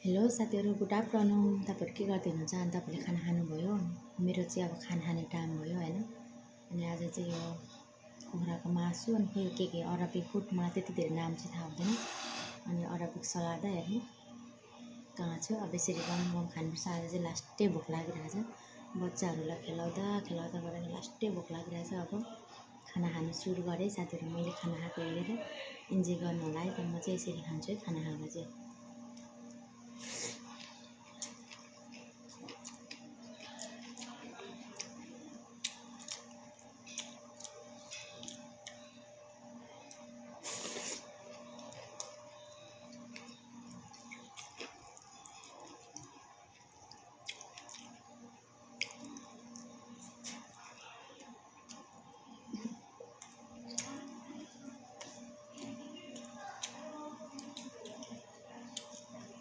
Hello साथीहरू, good afternoon. तपाईँहरू के गर्दै हुनुहुन्छ? अनि तपाईँले खाना खानुभयो? मेरो चाहिँ अब खाना खाने टाइम भयो होइन। अनि आज चाहिँ यो कुखुराको मासु अनि फेरि के अरबिक फुड, मलाई त्यति धेरै नाम चाहिँ थाहा हुँदैन। अनि अरबिक सलाद हेर्नु कहाँ छु। अब यसरी गम खानुपर्छ। आज चाहिँ लास्टै भोक लागिरहेछ। बच्चाहरूलाई खेलाउँदा खेलाउँदा गरेर लास्टै भोक लागिरहेछ। अब खाना खानु सुरु गरेँ साथीहरू। मैले खाना खाएको हेरेर इन्जोय गर्नु होला है। त म चाहिँ यसरी खान्छु है खाना खाँदा चाहिँ।